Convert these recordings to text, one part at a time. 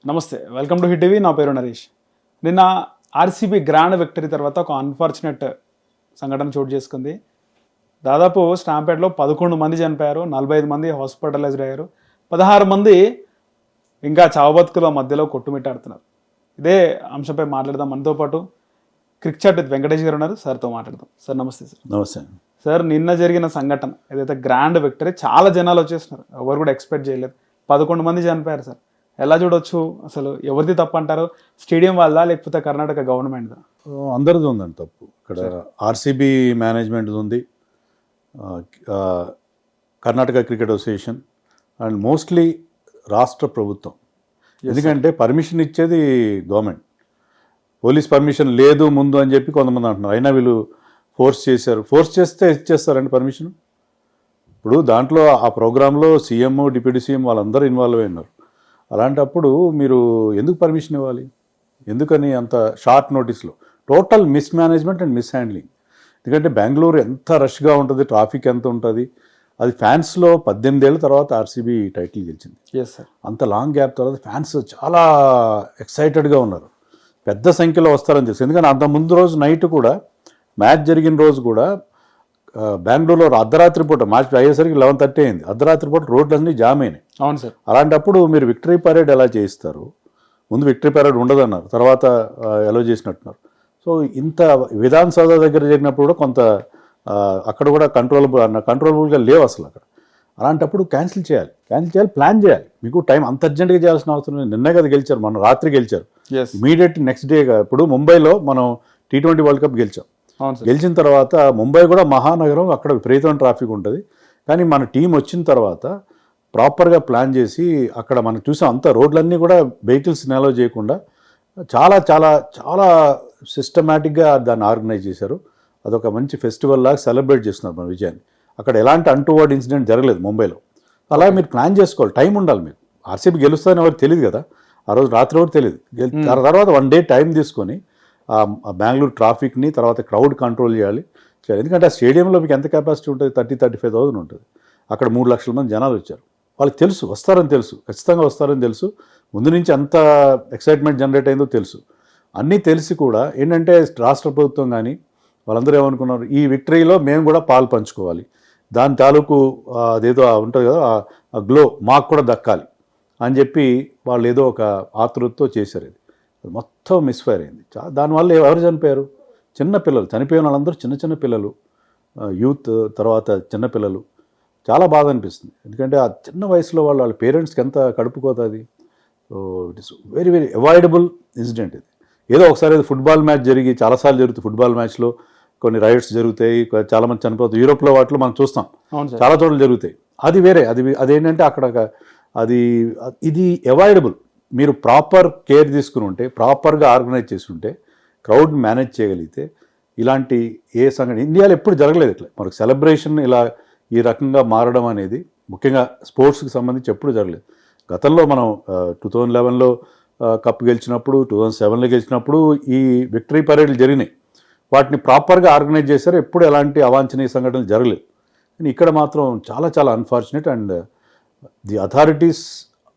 నమస్తే, welcome to hit TV. నా పేరు నరేష్. నిన్న ఆర్సీబీ గ్రాండ్ విక్టరీ తర్వాత ఒక అన్ఫార్చునేట్ సంఘటన చోటు చేసుకుంది. దాదాపు స్టాంపేడ్లో 11 మంది చనిపోయారు, 45 మంది హాస్పిటలైజ్డ్ అయ్యారు, 16 మంది ఇంకా చావబతుకుల మధ్యలో కొట్టుమిట్టాడుతున్నారు. ఇదే అంశంపై మాట్లాడదాం. మనతో పాటు క్రికెట్ విత్ వెంకటేష్ గారు ఉన్నారు. సార్తో మాట్లాడదాం. సార్ నమస్తే. సార్ నమస్తే సార్. నిన్న జరిగిన సంఘటన ఏదైతే గ్రాండ్ విక్టరీ, చాలా జనాలు వచ్చేస్తున్నారు, ఎవరు కూడా ఎక్స్పెక్ట్ చేయలేదు. 11 మంది చనిపోయారు. సార్ ఎలా చూడొచ్చు? అసలు ఎవరిది తప్పు అంటారు? స్టేడియం వాళ్ళదా లేకపోతే కర్ణాటక గవర్నమెంట్దా? అందరిది ఉందండి తప్పు. ఇక్కడ ఆర్సీబీ మేనేజ్మెంట్ ఉంది, Karnataka cricket association and mostly రాష్ట్ర ప్రభుత్వం. ఎందుకంటే పర్మిషన్ ఇచ్చేది గవర్నమెంట్, పోలీస్ పర్మిషన్ లేదు ముందు అని చెప్పి కొంతమంది అంటున్నారు. అయినా వీళ్ళు ఫోర్స్ చేశారు. ఫోర్స్ చేస్తే ఇచ్చేస్తారండి పర్మిషన్. ఇప్పుడు దాంట్లో ఆ ప్రోగ్రాంలో సీఎం, డిప్యూటీ సీఎం వాళ్ళందరూ ఇన్వాల్వ్ అయి ఉన్నారు. అలాంటప్పుడు మీరు ఎందుకు పర్మిషన్ ఇవ్వాలి? ఎందుకని అంత షార్ట్ నోటీస్లో? Total miss management and miss handling. ఎందుకంటే బెంగళూరు ఎంత రష్గా ఉంటుంది, ట్రాఫిక్ ఎంత ఉంటుంది. అది ఫ్యాన్స్లో 18 ఏళ్ళ తర్వాత ఆర్సీబీ టైటిల్ గెలిచింది. అంత లాంగ్ గ్యాప్ తర్వాత ఫ్యాన్స్ చాలా ఎక్సైటెడ్గా ఉన్నారు, పెద్ద సంఖ్యలో వస్తారని తెలుసు. ఎందుకంటే అంత ముందు రోజు నైట్ కూడా, మ్యాచ్ జరిగిన రోజు కూడా బెంగళూరులో అర్ధరాత్రి పూట మ్యాచ్ అయ్యేసరికి 11:30 అయింది. అర్ధరాత్రి పూట రోడ్లన్నీ జామ్ అయినాయి. అవును సార్. అలాంటప్పుడు మీరు విక్టరీ పరేడ్ ఎలా చేయిస్తారు? ముందు విక్టరీ పరేడ్ ఉండదన్నారు, తర్వాత ఎలా చేసినట్టున్నారు. సో ఇంత విధానసౌధ దగ్గర జరిగినప్పుడు కూడా కొంత అక్కడ కూడా కంట్రోలబుల్గా లేవు అసలు అక్కడ. అలాంటప్పుడు క్యాన్సిల్ చేయాలి, ప్లాన్ చేయాలి. మీకు టైం అంత అర్జెంట్గా చేయాల్సిన అవసరం లేదు. నిన్నే కదా గెలిచారు, మన రాత్రి గెలిచారు. Immediate next day. ఇప్పుడు ముంబైలో మనం T20 వరల్డ్ కప్ గెలిచాం. గెలిచిన తర్వాత ముంబై కూడా మహానగరం, అక్కడ విపరీతమైన ట్రాఫిక్ ఉంటుంది. కానీ మన టీం వచ్చిన తర్వాత ప్రాపర్గా ప్లాన్ చేసి అక్కడ మనం చూసాం, అంత రోడ్లన్నీ కూడా వెహికల్స్ నిల్వ చేయకుండా చాలా చాలా చాలా సిస్టమేటిక్గా దాన్ని ఆర్గనైజ్ చేశారు. అదొక మంచి ఫెస్టివల్ లాగా సెలబ్రేట్ చేస్తున్నారు మన విజయాన్ని. అక్కడ ఎలాంటి అంటువర్డ్ ఇన్సిడెంట్ జరగలేదు ముంబైలో. అలా మీరు ప్లాన్ చేసుకోవాలి, టైం ఉండాలి. మీకు ఆర్సీబీ గెలుస్తుందని ఎవరికి తెలియదు కదా, ఆ రోజు రాత్రి ఎవరు తెలియదు. తర్వాత 1 డే టైం తీసుకొని బెంగళూరు ట్రాఫిక్ని, తర్వాత క్రౌడ్ కంట్రోల్ చేయాలి. ఎందుకంటే ఆ స్టేడియంలో మీకు ఎంత కెపాసిటీ ఉంటుంది? 30-35,000 ఉంటుంది. అక్కడ 3 లక్షల మంది జనాలు వచ్చారు. వాళ్ళకి తెలుసు వస్తారని తెలుసు, ఖచ్చితంగా వస్తారని తెలుసు. ముందు నుంచి ఎంత ఎక్సైట్మెంట్ జనరేట్ అయిందో తెలుసు. అన్నీ తెలిసి కూడా ఏంటంటే రాష్ట్ర ప్రభుత్వం కానీ వాళ్ళందరూ ఏమనుకున్నారు, ఈ విక్టరీలో మేము కూడా పాలు పంచుకోవాలి, దాని తాలూకు అదేదో ఉంటుంది కదా, ఆ గ్లో మాకు కూడా దక్కాలి అని చెప్పి వాళ్ళు ఏదో ఒక ఆతృతతో చేశారు. ఇది మొత్తం మిస్ఫైర్ అయింది. దానివల్ల ఎవరు చనిపోయారు? చిన్న పిల్లలు చనిపోయిన వాళ్ళందరూ చిన్న పిల్లలు, యూత్, తర్వాత చిన్నపిల్లలు. చాలా బాధ అనిపిస్తుంది. ఎందుకంటే ఆ చిన్న వయసులో వాళ్ళ పేరెంట్స్కి ఎంత కడుపుకోతుంది. So it is very very avoidable incident ఇది. ఏదో ఒకసారి ఫుట్బాల్ మ్యాచ్ జరిగి, చాలాసార్లు జరుగుతుంది ఫుట్బాల్ మ్యాచ్లో కొన్ని రైట్స్ జరుగుతాయి, చాలామంది చనిపోతారు. యూరోప్లో వాటిలో మనం చూస్తాం, చాలా చోట్ల జరుగుతాయి. అది వేరే, అదేంటంటే అక్కడ ఇది అవాయిడబుల్. మీరు ప్రాపర్ కేర్ తీసుకుని ఉంటే, ప్రాపర్గా ఆర్గనైజ్ చేసి ఉంటే, క్రౌడ్ మేనేజ్ చేయగలిగితే ఇలాంటి ఏ సంఘటన ఇండియాలో ఎప్పుడు జరగలేదు. ఇట్లా మనకు సెలబ్రేషన్ ఇలా ఈ రకంగా మారడం అనేది ముఖ్యంగా స్పోర్ట్స్కి సంబంధించి ఎప్పుడు జరగలేదు. గతంలో మనం 2011లో కప్ గెలిచినప్పుడు, 2007లో గెలిచినప్పుడు ఈ విక్టరీ పరేడ్లు జరిగినాయి. వాటిని ప్రాపర్గా ఆర్గనైజ్ చేశారు. ఎప్పుడు ఎలాంటి అవాంఛనీయ సంఘటనలు జరగలేదు. కానీ ఇక్కడ మాత్రం చాలా చాలా unfortunate. And the authorities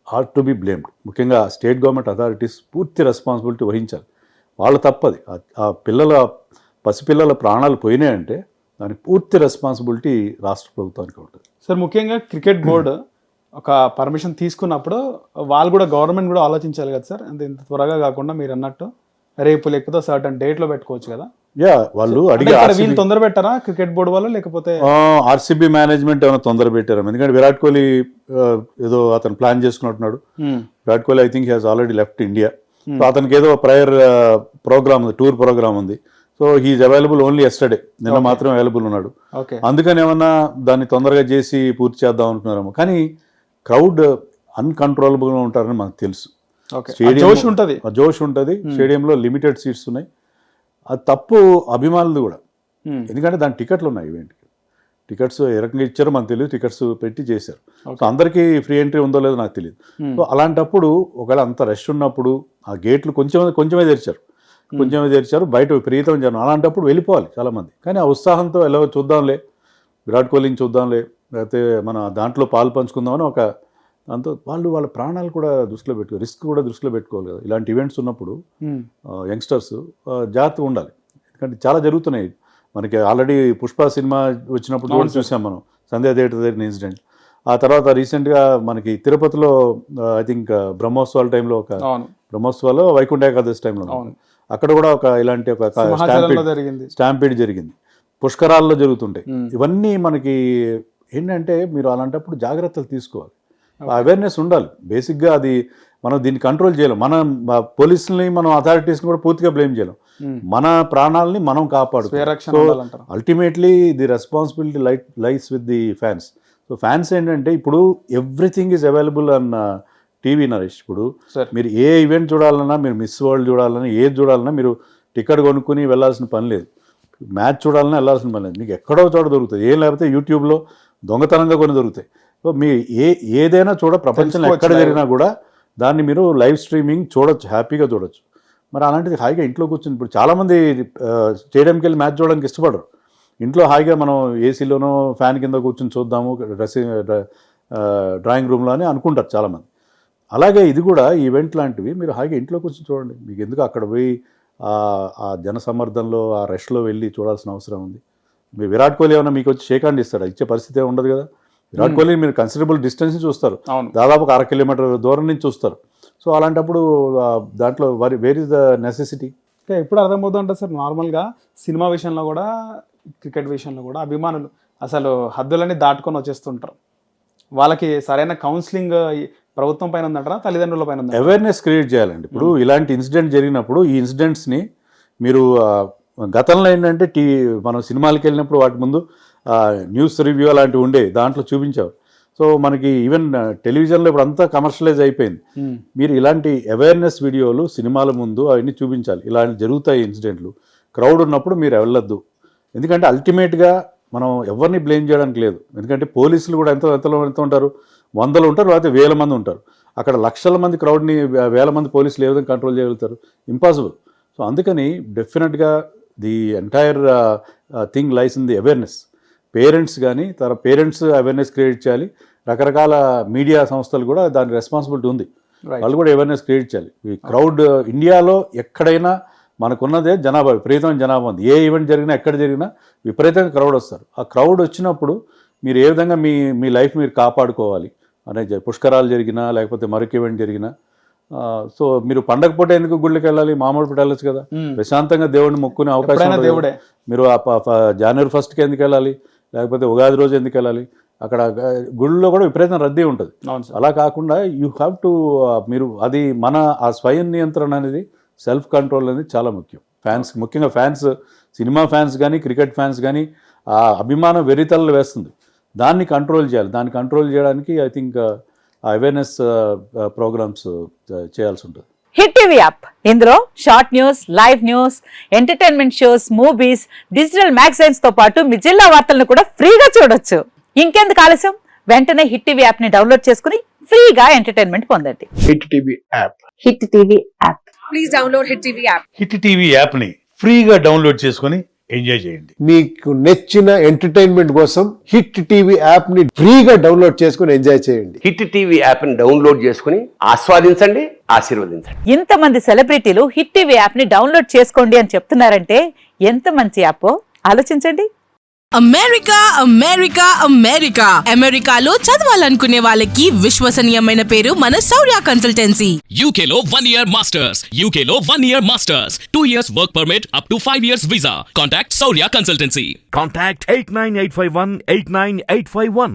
are to be blamed. ముఖ్యంగా స్టేట్ గవర్నమెంట్ అథారిటీస్ పూర్తి రెస్పాన్సిబిలిటీ వహించాలి. వాళ్ళ తప్పది. ఆ పసిపిల్లల ప్రాణాలు పోయినాయంటే దానికి పూర్తి రెస్పాన్సిబిలిటీ రాష్ట్ర ప్రభుత్వానికి ఉంటుంది. సార్, ముఖ్యంగా క్రికెట్ బోర్డు ఒక పర్మిషన్ తీసుకున్నప్పుడు వాళ్ళు కూడా, గవర్నమెంట్ కూడా ఆలోచించాలి కదా సార్. అంటే ఇంత త్వరగా కాకుండా మీరు అన్నట్టు రేపు లేకపోతే సర్టన్ డేట్లో పెట్టుకోవచ్చు కదా. వాళ్ళు అడిగి వీళ్ళు తొందర పెట్టారా క్రికెట్ బోర్డు వాళ్ళు, లేకపోతే ఆర్సీబీ మేనేజ్మెంట్ ఏమైనా తొందర పెట్టారు? ఎందుకంటే విరాట్ కోహ్లీ ఏదో అతను ప్లాన్ చేసుకున్నట్టున్నాడు. Virat Kohli I think he has already left India. So అతనికి ఏదో ప్రయర్ ప్రోగ్రామ్ ఉంది, టూర్ ప్రోగ్రామ్ ఉంది. So he's available only yesterday, నిన్న మాత్రం అవైలబుల్ ఉన్నాడు. అందుకని ఏమన్నా దాన్ని తొందరగా చేసి పూర్తి చేద్దాం అనుకున్నారేమో. కానీ క్రౌడ్ అన్కంట్రోలబుల్గా ఉంటారని మనకు తెలుసు. జోష్ ఉంటుంది స్టేడియంలో, లిమిటెడ్ సీట్స్ ఉన్నాయి. అది తప్పు అభిమానులు కూడా. ఎందుకంటే దాని టికెట్లు ఉన్నాయి, ఈవెంట్కి టికెట్స్ ఏ రకంగా ఇచ్చారో మనకు తెలియదు. టికెట్స్ పెట్టి చేశారు. సో అందరికీ ఫ్రీ ఎంట్రీ ఉందో లేదో నాకు తెలియదు. సో అలాంటప్పుడు ఒకవేళ అంత రష్ ఉన్నప్పుడు ఆ గేట్లు కొంచెమే తెరిచారు, బయట విపరీతం జనం. అలాంటప్పుడు వెళ్ళిపోవాలి చాలామంది. కానీ ఆ ఉత్సాహంతో ఎలా చూద్దాంలే, విరాట్ కోహ్లీని చూద్దాంలే, లేకపోతే మన దాంట్లో పాలు పంచుకుందామని ఒక దాంతో వాళ్ళ ప్రాణాలు కూడా దృష్టిలో రిస్క్ కూడా దృష్టిలో పెట్టుకోవాలి కదా. ఇలాంటి ఈవెంట్స్ ఉన్నప్పుడు యంగ్స్టర్స్ జాగ్రత్తగా ఉండాలి. ఎందుకంటే చాలా జరుగుతున్నాయి. మనకి ఆల్రెడీ పుష్ప సినిమా వచ్చినప్పుడు కూడా చూసాం మనం, సంధ్యా థియేటర్ జరిగిన ఇన్సిడెంట్. ఆ తర్వాత రీసెంట్గా మనకి తిరుపతిలో ఐ థింక్ బ్రహ్మోత్సవాల టైంలో బ్రహ్మోత్సవాలు వైకుంఠ ఏకాదశి టైంలో అక్కడ కూడా ఇలాంటి ఒక స్టాంపీడ్ జరిగింది. పుష్కరాల్లో జరుగుతుంటాయి. ఇవన్నీ మనకి ఏంటంటే మీరు అలాంటప్పుడు జాగ్రత్తలు తీసుకోవాలి, అవేర్నెస్ ఉండాలి. బేసిక్గా అది మనం దీన్ని కంట్రోల్ చేయలేం. మనం పోలీసుల్ని, మనం అథారిటీస్ని కూడా పూర్తిగా బ్లేమ్ చేయలేం. మన ప్రాణాలని మనం కాపాడుకోవాలి. So ultimately the responsibility lies with the fans. So fans ఏంటంటే ఇప్పుడు ఎవ్రీథింగ్ ఈజ్ అవైలబుల్ అన్న టీవీ నరేష్. ఇప్పుడు మీరు ఏ ఈవెంట్ చూడాలన్నా, మీరు మిస్ వరల్డ్ చూడాలన్నా, ఏది చూడాలన్నా మీరు టికెట్ కొనుక్కుని వెళ్ళాల్సిన పని లేదు. మ్యాచ్ చూడాలన్నా వెళ్ళాల్సిన పని లేదు. మీకు ఎక్కడో చోట దొరుకుతుంది. ఏం లేకపోతే యూట్యూబ్లో దొంగతనంగా కొన్ని దొరుకుతాయి. సో మీ ఏదైనా ప్రపంచంలో ఎక్కడ జరిగినా కూడా దాన్ని మీరు లైవ్ స్ట్రీమింగ్ చూడొచ్చు, హ్యాపీగా చూడొచ్చు. మరి అలాంటిది హాయిగా ఇంట్లో కూర్చొని, ఇప్పుడు చాలామంది స్టేడియంకి వెళ్ళి మ్యాచ్ చూడడానికి ఇష్టపడరు. ఇంట్లో హాయిగా మనం ఏసీలోనో ఫ్యాన్ కింద కూర్చొని చూద్దాము డ్రాయింగ్ రూమ్లో అని అనుకుంటారు చాలామంది. అలాగే ఇది కూడా ఈవెంట్ లాంటివి మీరు హాయిగా ఇంట్లో కూర్చొని చూడండి. మీకు ఎందుకు అక్కడ పోయి ఆ జనసమ్మర్దంలో ఆ రష్లో వెళ్ళి చూడాల్సిన అవసరం ఉంది? మీరు విరాట్ కోహ్లీ ఏమైనా మీకు వచ్చి షేక్ హ్యాండ్ ఇస్తాడా? ఇచ్చే పరిస్థితి ఉండదు కదా. విరాట్ కోహ్లీ మీరు కన్సిడరబుల్ డిస్టెన్స్ చూస్తారు, దాదాపు 1/2 కిలోమీటర్ దూరం నుంచి చూస్తారు. సో అలాంటప్పుడు దాంట్లో వేర్ ఇస్ ద నెసెసిటీ? ఎప్పుడు అర్థమవుతుందంటే సార్, నార్మల్గా సినిమా విషయంలో కూడా, క్రికెట్ విషయంలో కూడా అభిమానులు అసలు హద్దులన్నీ దాటుకొని వచ్చేస్తుంటారు. వాళ్ళకి సరైన కౌన్సిలింగ్ ప్రభుత్వం పైన ఉందంటారా, తల్లిదండ్రుల పైన ఉందా? అవేర్నెస్ క్రియేట్ చేయాలండి. ఇప్పుడు ఇలాంటి ఇన్సిడెంట్ జరిగినప్పుడు ఈ ఇన్సిడెంట్స్ని మీరు గతంలో ఏంటంటే మనం సినిమాలకు వెళ్ళినప్పుడు వాటి ముందు న్యూస్ రివ్యూ అలాంటివి ఉండే, దాంట్లో చూపించారు. సో మనకి ఈవెన్ టెలివిజన్లో ఇప్పుడు అంతా కమర్షియలైజ్ అయిపోయింది. మీరు ఇలాంటి అవేర్నెస్ వీడియోలు సినిమాల ముందు అవన్నీ చూపించాలి. ఇలాంటి జరుగుతాయి ఇన్సిడెంట్లు, క్రౌడ్ ఉన్నప్పుడు మీరు వెళ్ళొద్దు. ఎందుకంటే అల్టిమేట్గా మనం ఎవరిని బ్లేమ్ చేయడానికి లేదు. ఎందుకంటే పోలీసులు కూడా ఎంత ఉంటారు, 100 ఉంటారు, లేకపోతే 1000 మంది ఉంటారు. అక్కడ లక్షల మంది క్రౌడ్ని 1000 మంది పోలీసులు ఏ విధంగా కంట్రోల్ చేయగలుగుతారు? ఇంపాసిబుల్. సో అందుకని డెఫినెట్గా the entire thing lies in the awareness. Parents కానీ పేరెంట్స్ అవేర్నెస్ క్రియేట్ చేయాలి. రకరకాల మీడియా సంస్థలు కూడా దాని రెస్పాన్సిబిలిటీ ఉంది, వాళ్ళు కూడా అవేర్నెస్ క్రియేట్ చేయాలి. ఈ క్రౌడ్ ఇండియాలో ఎక్కడైనా మనకున్నదే జనాభా, విపరీతమైన జనాభా ఉంది. ఏ ఈవెంట్ జరిగినా, ఎక్కడ జరిగినా విపరీతంగా క్రౌడ్ వస్తారు. ఆ క్రౌడ్ వచ్చినప్పుడు మీరు ఏ విధంగా మీ లైఫ్ మీరు కాపాడుకోవాలి అనేది, పుష్కరాలు జరిగినా లేకపోతే మరొక ఈవెంట్ జరిగినా. సో మీరు పండగ పూట ఎందుకు గుళ్ళకి వెళ్ళాలి? మామూలు పూట వెళ్ళచ్చు కదా, ప్రశాంతంగా దేవుడిని మొక్కునే అవకాశం. మీరు జనవరి 1st ఎందుకు వెళ్ళాలి, లేకపోతే ఉగాది రోజు ఎందుకు వెళ్ళాలి? అక్కడ గుళ్ళలో కూడా విపరీతం రద్దీ ఉంటుంది. అలా కాకుండా యూ హ్యావ్ టు మీరు అది మన ఆ స్వయం నియంత్రణ అనేది, సెల్ఫ్ కంట్రోల్ అనేది చాలా ముఖ్యం. ఫ్యాన్స్, ముఖ్యంగా ఫ్యాన్స్, సినిమా ఫ్యాన్స్ కానీ క్రికెట్ ఫ్యాన్స్ కానీ ఆ అభిమానం వెరితల్లో వేస్తుంది. దాన్ని కంట్రోల్ చేయాలి. దాన్ని కంట్రోల్ చేయడానికి ఐ థింక్ అవేర్నెస్ ప్రోగ్రామ్స్ చేయాల్సి ఉంటుంది. హిట్ టీవీ యాప్, ఇందులో short news, live news, entertainment shows, movies, digital magazines తో పాటు మీ జిల్లా వార్తలను కూడా ఫ్రీగా చూడొచ్చు. ఇంకెందుకు ఆలస్యం, వెంటనే హిట్ టీవీ యాప్ ని డౌన్లోడ్ చేసుకుని ఫ్రీగా ఎంటర్టైన్మెంట్ పొందండి. Hit TV app. Hit TV app. Please download hit TV app. Hit TV app ని ఫ్రీగా డౌన్లోడ్ చేసుకుని ఎంజాయ్ చేయండి. మీకు నచ్చిన ఎంటర్టైన్మెంట్ కోసం హిట్ టీవీ యాప్ ని ఫ్రీగా డౌన్లోడ్ చేసుకుని ఎంజాయ్ చేయండి. హిట్ టీవీ యాప్ ని డౌన్లోడ్ చేసుకుని ఆస్వాదించండి, ఆశీర్వదించండి. ఇంతమంది సెలబ్రిటీలు హిట్ టీవీ యాప్ ని డౌన్లోడ్ చేసుకోండి అని చెప్తున్నారంటే ఎంత మంచి యాప్ ఆలోచించండి. అమెరికా అమెరికా అమెరికా అమెరికాలో చదవాలనుకునే వాళ్ళకి విశ్వసనీయమైన పేరు మన శౌర్య కన్సల్టెన్సీ. UK లో 1 year masters, UK లో 1 year masters, 2 years work permit up to 5 years visa. Contact Saurya Consultancy. Contact 89851 89851.